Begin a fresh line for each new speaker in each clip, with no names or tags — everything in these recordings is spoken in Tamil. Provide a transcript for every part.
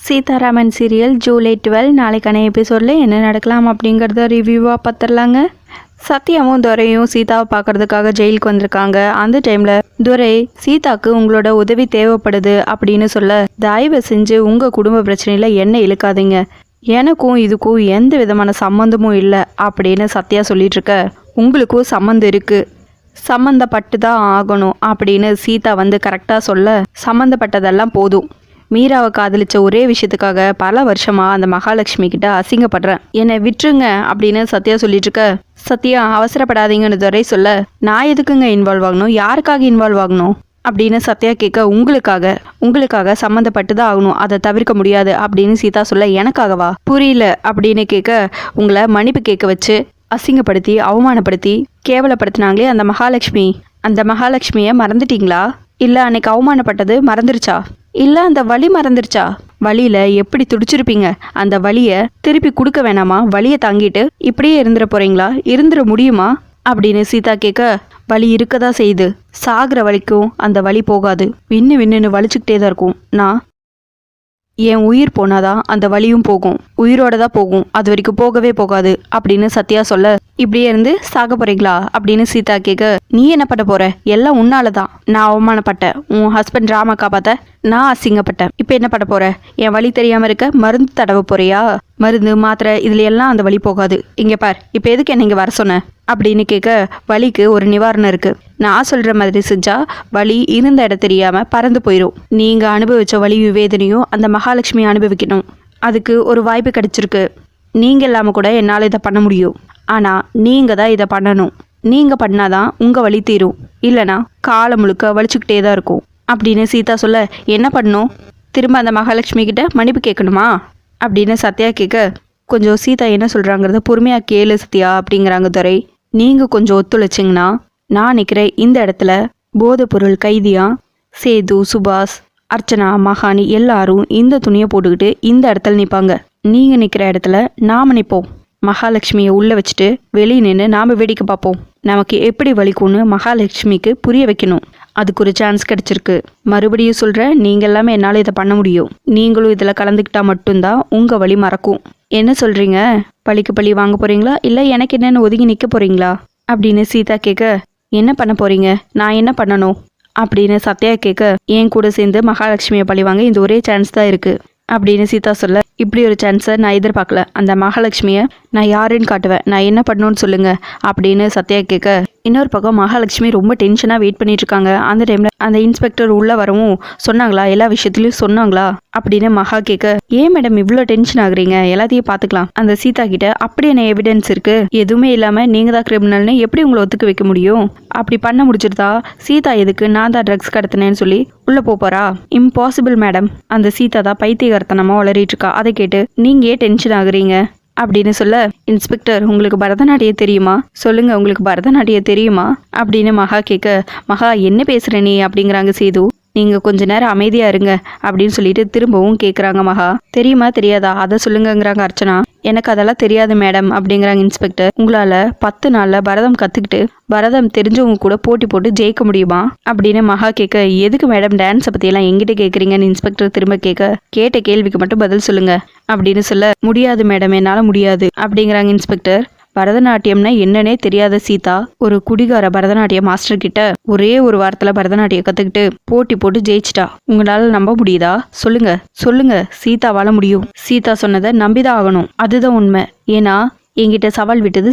சீதாராமன் சீரியல் ஜூலை 12 நாளைக்கான எபிசோடில் என்ன நடக்கலாம் அப்படிங்கிறத ரிவ்யூவாக பார்த்துடலாங்க. சத்யாவும் துரையும் சீதாவை பார்க்கறதுக்காக ஜெயிலுக்கு வந்திருக்காங்க. அந்த டைமில் துரை சீதாக்கு உங்களோட உதவி தேவைப்படுது அப்படின்னு சொல்ல, தயவு செஞ்சு உங்கள் குடும்ப பிரச்சனையில் என்ன இழுக்காதீங்க, எனக்கும் இதுக்கும் எந்த விதமான சம்மந்தமும் இல்லை அப்படின்னு சத்யா சொல்லிட்டு இருக்க, உங்களுக்கும் சம்மந்தம் இருக்குது, சம்மந்தப்பட்டு தான் ஆகணும் அப்படின்னு சீதா கரெக்டாக சொல்ல, சம்மந்தப்பட்டதெல்லாம் போதும், மீராவை காதலிச்ச ஒரே விஷயத்துக்காக பல வருஷமா அந்த மகாலட்சுமி கிட்ட அசிங்கப்படுறேன், என்னை விட்டுருங்க அப்படின்னு சத்யா சொல்லிட்டு இருக்க, சத்யா அவசரப்படாதீங்கன்னு துரை சொல்ல, நான் எதுக்குங்க இன்வால்வ் ஆகணும், யாருக்காக இன்வால்வ் ஆகணும் அப்படின்னு சத்யா கேட்க, உங்களுக்காக சம்மந்தப்பட்டு தான் ஆகணும், அதை தவிர்க்க முடியாது அப்படின்னு சீதா சொல்ல, எனக்காகவா புரியல அப்படின்னு கேட்க, உங்களை மன்னிப்பு கேட்க வச்சு அசிங்கப்படுத்தி அவமானப்படுத்தி கேவலப்படுத்தினாங்களே அந்த மகாலட்சுமியை மறந்துட்டீங்களா, இல்லை அன்னைக்கு அவமானப்பட்டது மறந்துருச்சா, இல்லை அந்த வலி மறந்துருச்சா, வலியில எப்படி துடிச்சிருப்பீங்க, அந்த வலியை திருப்பி கொடுக்க வேணாமா, வலியை தாங்கிட்டு இப்படியே இருந்துட போறீங்களா, இருந்துட முடியுமா அப்படின்னு சீதா கேட்க, வலி இருக்கதான் செய்யுது, சாகிற வலிக்கும் அந்த வலி போகாது, வின்னு வலிச்சுக்கிட்டே தான் இருக்கும், நான் என் உயிர் போனாதான் அந்த வலியும் போகும், உயிரோட தான் போகும், அது வரைக்கும் போகவே போகாது அப்படின்னு சத்யா சொல்ல, இப்படியே இருந்து சாக போறீங்களா அப்படின்னு சீதா கேட்க, நீ என்ன பண்ண போற, எல்லாம் உன்னாலதான், நான் அவமானப்பட்டேன், உன் ஹஸ்பண்ட் ராமா காப்பாத்த நான் அசிங்கப்பட்டேன், இப்போ என்ன பண்ண போற, என் வலி தெரியாம இருக்க மருந்து தடவ போறியா, மருந்து மாத்திரை இதுல எல்லாம் அந்த வலி போகாது, இங்க பார் இப்போ எதுக்கு என்ன இங்க வர சொன்ன அப்படின்னு கேட்க, வலிக்கு ஒரு நிவாரணம் இருக்கு, நான் சொல்ற மாதிரி செஞ்சா வலி இருந்த இடம் தெரியாம பறந்து போயிடும், நீங்க அனுபவிச்ச வலியும் வேதனையும் அந்த மகாலட்சுமி அனுபவிக்கணும், அதுக்கு ஒரு வாய்ப்பு கிடைச்சிருக்கு, நீங்க இல்லாம கூட என்னால் இதை பண்ண முடியும், ஆனா நீங்க தான் இதை பண்ணணும், நீங்க பண்ணாதான் உங்க வலி தீரும், இல்லைனா காலம் முழுக்க வலிச்சுக்கிட்டே தான் இருக்கும் அப்படின்னு சீதா சொல்ல, என்ன பண்ணணும், திரும்ப அந்த மகாலட்சுமி கிட்ட மன்னிப்பு கேட்கணுமா அப்படின்னு சத்யா கேட்க, கொஞ்சம் சீதா என்ன சொல்றாங்கிறத பொறுமையா கேளு சத்யா அப்படிங்கிறாங்க துரை, நீங்க கொஞ்சம் ஒத்துழைச்சிங்கன்னா நான் நிற்கிற இந்த இடத்துல போதைப்பொருள் கைதியா சேது, சுபாஷ், அர்ச்சனா, மகானி எல்லாரும் இந்த துணியை போட்டுக்கிட்டு இந்த இடத்துல நிற்பாங்க, நீங்க நிற்கிற இடத்துல நாம நிற்போம், மகாலட்சுமியை உள்ள வச்சுட்டு வெளியே நின்று நாம வேடிக்கை பார்ப்போம், நமக்கு எப்படி வலிக்கும்னு மகாலட்சுமிக்கு புரிய வைக்கணும், அதுக்கு ஒரு சான்ஸ் கிடைச்சிருக்கு, மறுபடியும் சொல்கிறேன், நீங்கள் எல்லாமே என்னால் இதை பண்ண முடியும், நீங்களும் இதில் கலந்துக்கிட்டா மட்டும்தான் உங்கள் வலி மறக்கும், என்ன சொல்கிறீங்க, பழிக்கு பழி வாங்க போகிறீங்களா இல்லை எனக்கு என்னென்னு ஒதுங்கி நிற்க போகிறீங்களா அப்படின்னு சீதா கேட்க, என்ன பண்ண போகிறீங்க, நான் என்ன பண்ணணும் அப்படின்னு சத்யா கேட்க, என் கூட சேர்ந்து மகாலட்சுமியை பழி வாங்க இந்த ஒரே சான்ஸ் தான் இருக்குது அப்படின்னு சீதா சொல்ல, இப்படி ஒரு சான்ஸை நான் எதிர்பார்க்கல, அந்த மகாலட்சுமியை நான் யாருன்னு காட்டுவேன், நான் என்ன பண்ணணும்னு சொல்லுங்க அப்படின்னு சத்யா கேட்க, இன்னொரு பக்கம் மகாலட்சுமி ரொம்ப டென்ஷனாக வெயிட் பண்ணிட்டு இருக்காங்க. அந்த டைம்ல அந்த இன்ஸ்பெக்டர் உள்ள வரவும், சொன்னாங்களா எல்லா விஷயத்துலையும் சொன்னாங்களா அப்படின்னு மகா கேட்க, ஏன் மேடம் இவ்வளோ டென்ஷன் ஆகுறீங்க, எல்லாத்தையும் பார்த்துக்கலாம், அந்த சீதா கிட்ட அப்படி என்ன எவிடன்ஸ் இருக்கு, எதுவுமே இல்லாமல் நீங்கள் தான் கிரிமினல்னு எப்படி உங்களை ஒத்துக்க வைக்க முடியும், அப்படி பண்ண முடிச்சிருந்தா சீதா எதுக்கு நான் தான் ட்ரக்ஸ் கடத்தினேன்னு சொல்லி உள்ள போறா, இம்பாசிபிள் மேடம், அந்த சீதா தான் பைத்தியகாரத்தனமா வளரிட்டு இருக்கா, அதை கேட்டு நீங்க ஏன் டென்ஷன் ஆகுறீங்க அப்படின்னு சொல்ல, இன்ஸ்பெக்டர் உங்களுக்கு பரதநாட்டியம் தெரியுமா, சொல்லுங்க உங்களுக்கு பரதநாட்டியம் தெரியுமா அப்படின்னு மகா கேட்க, மகா என்ன பேசுற நீ அப்படிங்கிறாங்க சேது, நீங்க கொஞ்ச நேரம் அமைதியா இருங்க அப்படின்னு சொல்லிட்டு திரும்பவும் கேட்குறாங்க மகா, தெரியுமா தெரியாதா அதை சொல்லுங்கங்கிறாங்க அர்ச்சனா, எனக்கு அதெல்லாம் தெரியாது மேடம் அப்படிங்கிறாங்க இன்ஸ்பெக்டர், உங்களால 10 நாள்ல பரதம் கத்துக்கிட்டு பரதம் தெரிஞ்சவங்க கூட போட்டி போட்டு ஜெயிக்க முடியுமா அப்படின்னு மகா கேட்க, எதுக்கு மேடம் டான்ஸை பற்றியெல்லாம் எங்கிட்ட கேட்குறீங்கன்னு இன்ஸ்பெக்டர் திரும்ப கேட்ட கேள்விக்கு மட்டும் பதில் சொல்லுங்க அப்படின்னு சொல்ல, முடியாது மேடம் என்னால் முடியாது அப்படிங்கிறாங்க இன்ஸ்பெக்டர், பரதநாட்டியம்னா என்னன்னே தெரியாத சீதா ஒரு குடிகார பரதநாட்டிய மாஸ்டர் கிட்ட ஒரே ஒரு வாரத்துல பரதநாட்டியம் கத்துக்கிட்டு போட்டி போட்டு ஜெயிச்சிட்டா, உங்களால நம்ப முடியுதா, சொல்லுங்க சீதாவால முடியும், சீதா சொன்னதை நம்பிதான் ஆகணும், அதுதான் உண்மை, ஏன்னா என்கிட்ட சவால் விட்டது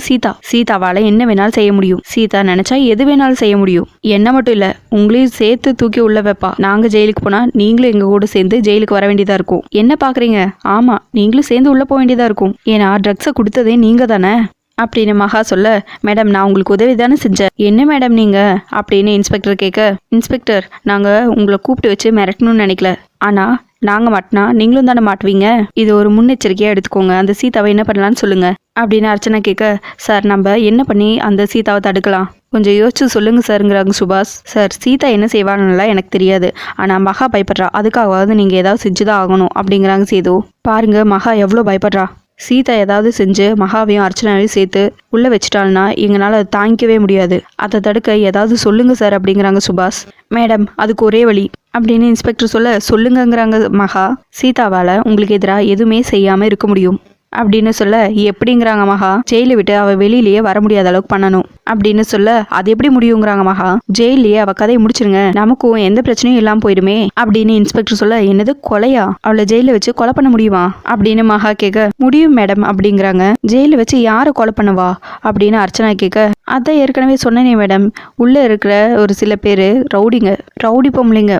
சீதாவால என்ன வேணாலும் செய்ய முடியும், சீதா நினைச்சா எது வேணாலும் செய்ய முடியும், என்ன மட்டும் இல்ல உங்களையும் சேர்த்து தூக்கி உள்ள வைப்பா, நாங்க ஜெயிலுக்கு போனா நீங்களும் எங்க கூட சேர்ந்து ஜெயிலுக்கு வர வேண்டியதா இருக்கும், என்ன பாக்குறீங்க, ஆமா நீங்களும் சேர்ந்து உள்ள போக வேண்டியதா இருக்கும், ஏன்னா ட்ரக்ஸை கொடுத்ததே நீங்க தானே அப்படின்னு மகா சொல்ல, மேடம் நான் உங்களுக்கு உதவி தானே செஞ்சேன், என்ன மேடம் நீங்க அப்படின்னு இன்ஸ்பெக்டர் கேட்க, இன்ஸ்பெக்டர் நாங்க உங்களை கூப்பிட்டு வச்சு மிரட்டணும்னு நினைக்கல, ஆனா நாங்க மாட்டினா நீங்களும் தானே மாட்டுவீங்க, இது ஒரு முன்னெச்சரிக்கையா எடுத்துக்கோங்க, அந்த சீதாவை என்ன பண்ணலான்னு சொல்லுங்க அப்படின்னு அர்ச்சனா கேட்க, சார் நம்ம என்ன பண்ணி அந்த சீதாவை தடுக்கலாம் கொஞ்சம் யோசிச்சு சொல்லுங்க சார்ங்கிறாங்க சுபாஷ், சார் சீதா என்ன செய்வான்னுலாம் எனக்கு தெரியாது, ஆனா மகா பயப்படுறா, அதுக்காகவாவது நீங்க ஏதாவது செஞ்சுதான் ஆகணும் அப்படிங்கிறாங்க சேது, பாருங்க மகா எவ்வளோ பயப்படுறா, சீதா ஏதாவது செஞ்சு மகாவையும் அர்ச்சனாவையும் சேர்த்து உள்ள வச்சிட்டாள்னா எங்களால் அதை தாங்கிக்கவே முடியாது, அதை தடுக்க ஏதாவது சொல்லுங்க சார் அப்படிங்கிறாங்க சுபாஷ், மேடம் அதுக்கு ஒரே வழி அப்படின்னு இன்ஸ்பெக்டர் சொல்லுங்கங்கிறாங்க மகா. சீதாவால் உங்களுக்கு எதிராக எதுவுமே செய்யாமல் இருக்க முடியும் அப்படின்னு சொல்ல, எப்படிங்கிறாங்க மகா. ஜெயிலை விட்டு அவ வெளியிலேயே வர முடியாத அளவுக்கு பண்ணணும் அப்படின்னு சொல்ல, அது எப்படி முடியுங்கிறாங்க மகா. ஜெயிலேயே அவ கதையை முடிச்சிருங்க, நமக்கும் எந்த பிரச்சனையும் இல்லாம போயிடுமே அப்படின்னு இன்ஸ்பெக்டர் சொல்ல, என்னது கொலையா? அவளை ஜெயில வச்சு கொலை பண்ண முடியுமா அப்படின்னு மகா கேட்க, முடியும் மேடம் அப்படிங்கிறாங்க. ஜெயில வச்சு யாரை கொலை பண்ணுவா அப்படின்னு அர்ச்சனா கேட்க, அதான் ஏற்கனவே சொன்னேனே மேடம், உள்ள இருக்கிற ஒரு சில பேர் ரவுடி பொம்பளைங்க,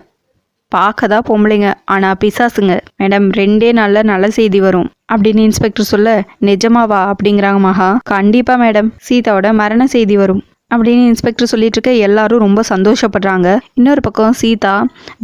பார்க்கதான் பொம்பளைங்க ஆனா பிசாசுங்க மேடம். 2 நாள்ல நல்ல செய்தி வரும் அப்படின்னு இன்ஸ்பெக்டர் சொல்ல, நிஜமாவா அப்படிங்கிறாங்க மகா. கண்டிப்பா மேடம், சீதாவோட மரண செய்தி வரும் அப்படின்னு இன்ஸ்பெக்டர் சொல்லிட்டு இருக்க எல்லாரும் ரொம்ப சந்தோஷப்படுறாங்க. இன்னொரு பக்கம் சீதா,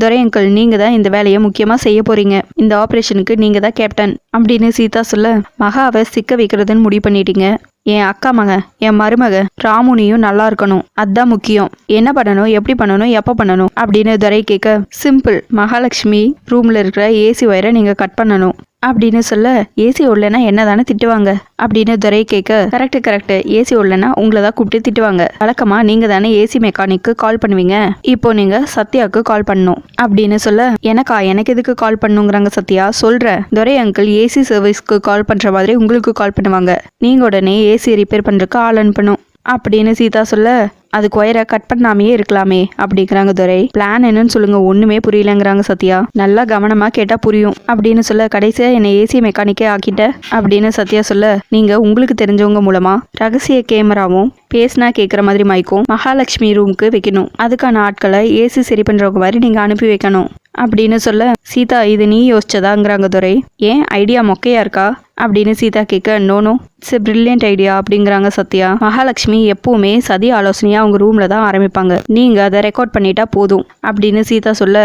துரை அங்கிள் நீங்க தான் இந்த வேலையை முக்கியமா செய்ய போறீங்க, இந்த ஆபரேஷனுக்கு நீங்க தான் கேப்டன் அப்படின்னு சீதா சொல்ல, மகாவை சிக்க வைக்கிறதுன்னு முடிவு பண்ணிட்டீங்க. என் அக்கா மகன், என் மருமக ராமுனியும் நல்லா இருக்கணும், அதுதான் முக்கியம். என்ன பண்ணணும், எப்படி பண்ணணும், எப்போ பண்ணணும் அப்படின்னு துரை கேட்க, சிம்பிள், மகாலட்சுமி ரூம்ல இருக்கிற ஏசி ஒயரை நீங்க கட் பண்ணணும் அப்படின்னு சொல்ல, ஏசி ஓடலன்னா என்ன தானே திட்டுவாங்க அப்படின்னு துரை கேட்க, கரெக்ட், ஏசி ஓடலன்னா உங்களை தான் கூப்பிட்டு திட்டுவாங்க. வழக்கமா நீங்க தானே ஏசி மெக்கானிக்கு கால் பண்ணுவீங்க, இப்போ நீங்க சத்யாவுக்கு கால் பண்ணணும் அப்படின்னு சொல்ல, எனக்கு எதுக்கு கால் பண்ணுங்கிறாங்க சத்யா. சொல்றேன், துரை அங்கிள் ஏசி சர்வீஸ்க்கு கால் பண்ற மாதிரி உங்களுக்கு கால் பண்ணுவாங்க, நீங்க உடனே ஏசி ரிப்பேர் பண்றதுக்கு ஆள் அனுப்பணும் அப்படின்னு சீதா சொல்ல, அதுக்கு ஒயரை கட் பண்ணாமையே இருக்கலாமே அப்படிங்கிறாங்க துரை. பிளான் என்னன்னு சொல்லுங்க, ஒண்ணுமே புரியலங்கிறாங்க சத்யா. நல்லா கவனமா கேட்டா புரியும் அப்படின்னு சொல்ல, கடைசியா என்னை ஏசி மெக்கானிக்கே ஆக்கிட்ட அப்படின்னு சத்யா சொல்ல, நீங்க உங்களுக்கு தெரிஞ்சவங்க மூலமா ரகசிய கேமராவும் பேசினா கேட்குற மாதிரி மைக்கும் மகாலட்சுமி ரூமுக்கு வைக்கணும், அதுக்கான ஆட்களை ஏசி சரி பண்றவங்க மாதிரி நீங்க அனுப்பி வைக்கணும் அப்படின்னு சொல்ல, சீதா இது நீ யோசிச்சதாங்கிறாங்க துரை. ஏன் ஐடியா மொக்கையா இருக்கா அப்படின்னு சீதா கேட்க, no it's a brilliant idea அப்படிங்கிறாங்க சத்யா. மகாலட்சுமி எப்பவுமே சதி ஆலோசனையா அவங்க ரூம்ல தான் ஆரம்பிப்பாங்க, நீங்க அதை ரெக்கார்ட் பண்ணிட்டா போதும் அப்படின்னு சீதா சொல்ல,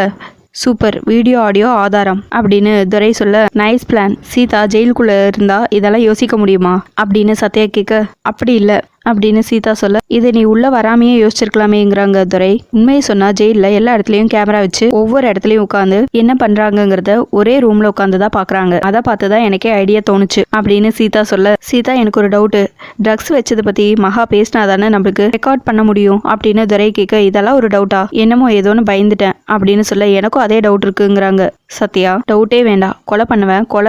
சூப்பர், வீடியோ ஆடியோ ஆதாரம் அப்படின்னு துரை சொல்ல, நைஸ் பிளான். சீதா ஜெயிலுக்குள்ள இருந்தா இதெல்லாம் யோசிக்க முடியுமா அப்படின்னு சத்யா கேட்க, அப்படி இல்லை அப்படின்னு சீதா சொல்ல, இதை நீ உள்ள வராமையே யோசிச்சிருக்கலாமேங்கிறாங்க துரை. உண்மையை சொன்னா ஜெயில எல்லா இடத்துலயும் கேமரா வச்சு ஒவ்வொரு இடத்துலயும் உட்காந்து என்ன பண்றாங்கிறத ஒரே ரூம்ல உட்காந்துதான் பாக்குறாங்க, அதை பார்த்துதான் எனக்கே ஐடியா தோணுச்சு அப்படின்னு சீதா சொல்ல, சீதா எனக்கு ஒரு டவுட், ட்ரக்ஸ் வச்சதை பத்தி மகா பேசினாதானே நம்மளுக்கு ரெக்கார்ட் பண்ண முடியும் அப்படின்னு துரை கேட்க, இதெல்லாம் ஒரு டவுட்டா, என்னமோ ஏதோன்னு பயந்துட்டேன் அப்படின்னு சொல்ல, எனக்கும் அதே டவுட் இருக்குங்கிறாங்க சத்யா. டவுட்டே வேண்டாம், கொலை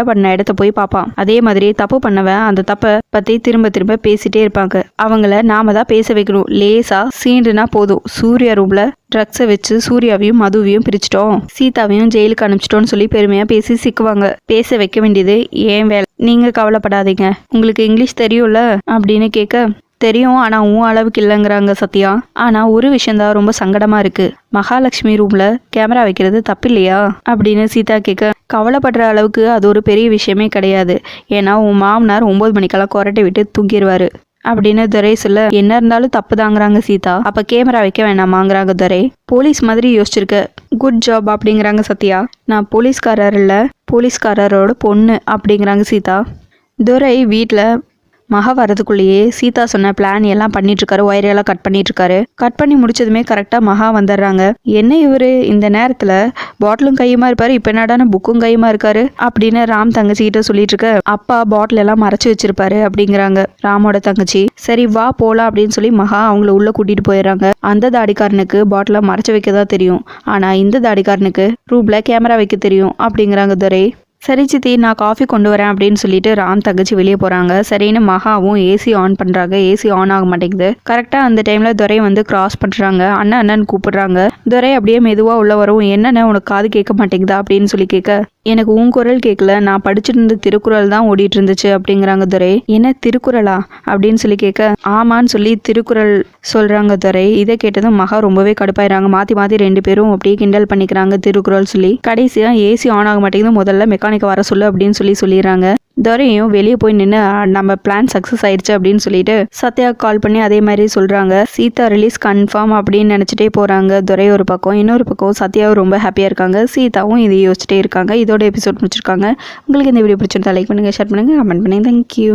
பண்ண இடத்த போய் பார்ப்பான், அதே மாதிரி தப்பு பண்ணவன் அந்த தப்பை பத்தி திரும்ப பேசிட்டே இருப்பாங்க, அவங்கள நாம தான் பேச வைக்கணும். லேசா சீண்டுனா போதும், சூர்யா ரூம்ல ட்ரக்ஸை வச்சு சூர்யாவையும் மதுவையும் பிரிச்சிட்டோம், சீதாவையும் ஜெயிலுக்கு அனுப்பிச்சிட்டோம்னு சொல்லி பெருமையா பேசி சிக்குவாங்க. பேச வைக்க வேண்டியது ஏன் வேலை, நீங்க கவலைப்படாதீங்க, உங்களுக்கு இங்கிலீஷ் தெரியும்ல அப்படின்னு கேட்க, தெரியும், ஆனா உன் அளவுக்கு இல்லைங்கிறாங்க சத்யா. ஆனா ஒரு விஷயம்தான் ரொம்ப சங்கடமா இருக்கு, மகாலட்சுமி ரூம்ல கேமரா வைக்கிறது தப்பு இல்லையா அப்படின்னு சீதா கேட்க, கவலைப்படுற அளவுக்கு அது ஒரு பெரிய விஷயமே கிடையாது, ஏன்னா உன் மாமனார் 9 மணிக்கெல்லாம் கொரட்டை விட்டு தூங்கிடுவாரு அப்படின்னு துரை சொல்ல, என்ன இருந்தாலும் தப்பு தாங்கிறாங்க சீதா. அப்ப கேமரா வைக்க வேணாமாங்கிறாங்க துரை. போலீஸ் மாதிரி யோசிச்சிருக்க, குட் ஜாப் அப்படிங்கிறாங்க சத்யா. நான் போலீஸ்காரர் இல்ல, போலீஸ்காரரோட பொண்ணு அப்படிங்கிறாங்க சீதா. துரை வீட்டில் மகா வரதுக்குள்ளேயே சீதா சொன்ன பிளான் எல்லாம் பண்ணிட்டு இருக்காரு, ஒயரெல்லாம் கட் பண்ணிட்டு இருக்காரு. கட் பண்ணி முடிச்சதுமே கரெக்டா மகா வந்துடுறாங்க. என்ன இவரு இந்த நேரத்துல பாட்டிலும் கையுமா இருப்பாரு, இப்ப என்னடான புக்கும் கையுமா இருக்காரு அப்படின்னு ராம் தங்கச்சிக்கிட்ட சொல்லிட்டு இருக்க, அப்பா பாட்டில் எல்லாம் மறைச்சு வச்சிருப்பாரு அப்படிங்கிறாங்க ராமோட தங்கச்சி. சரி வா போலாம் அப்படின்னு சொல்லி மகா அவங்கள உள்ள கூட்டிட்டு போயிடுறாங்க. அந்த தாடிக்காரனுக்கு பாட்டில மறைச்சு வைக்கதான் தெரியும், ஆனா இந்த தாடிக்காரனுக்கு ரூம்ல கேமரா வைக்க தெரியும் அப்படிங்கிறாங்க துரை. சரி சித்தி, நான் காஃபி கொண்டு வரேன் அப்படின்னு சொல்லிட்டு ராம் தங்கச்சி வெளியே போறாங்க. சரின்னு மகாவும் ஏசி ஆன் பண்றாங்க, ஏசி ஆன் ஆக மாட்டேங்குது. கரெக்டா அந்த டைம்ல துரை வந்து கிராஸ் பண்றாங்க, அண்ணன் கூப்பிடுறாங்க. துரை அப்படியே மெதுவா உள்ள வரும், என்னன்னு உனக்கு காது கேட்க மாட்டேங்குதா அப்படின்னு சொல்லி கேட்க, எனக்கு உன் குரல் கேட்கல, நான் படிச்சுட்டு இருந்த திருக்குறள் தான் ஓடிட்டு இருந்துச்சு அப்படிங்கிறாங்க துரை. என்ன திருக்குறளா அப்படின்னு சொல்லி கேட்க, ஆமான்னு சொல்லி திருக்குறள் சொல்றாங்க துரை. இதை கேட்டதும் மகா ரொம்பவே கடுப்பாயிராங்க. மாத்தி 2 பேரும் அப்படியே கிண்டல் பண்ணிக்கிறாங்க திருக்குறள் சொல்லி. கடைசியா ஏசி ஆன் ஆக மாட்டேங்குது, முதல்ல மெக்கானிக் வர சொல்லு அப்படின்னு சொல்லிடுறாங்க. துரையும் வெளியே போய் நின்று நம்ம பிளான் சக்ஸஸ் ஆயிடுச்சு அப்படின்னு சொல்லிட்டு சத்யா கால் பண்ணி அதே மாதிரி சொல்றாங்க. சீதா ரிலீஸ் கன்ஃபார்ம் அப்படின்னு நினைச்சிட்டே போறாங்க துரை ஒரு பக்கம். இன்னொரு பக்கம் சத்யாவும் ரொம்ப ஹாப்பியா இருக்காங்க, சீதாவும் இதை யோசிச்சுட்டே இருக்காங்க. இதோட எபிசோட் முடிச்சிருக்காங்க. உங்களுக்கு இந்த வீடியோ பிடிச்சிருந்தா லைக் பண்ணுங்க, ஷேர் பண்ணுங்க, கமெண்ட் பண்ணுங்க. தேங்க்யூ.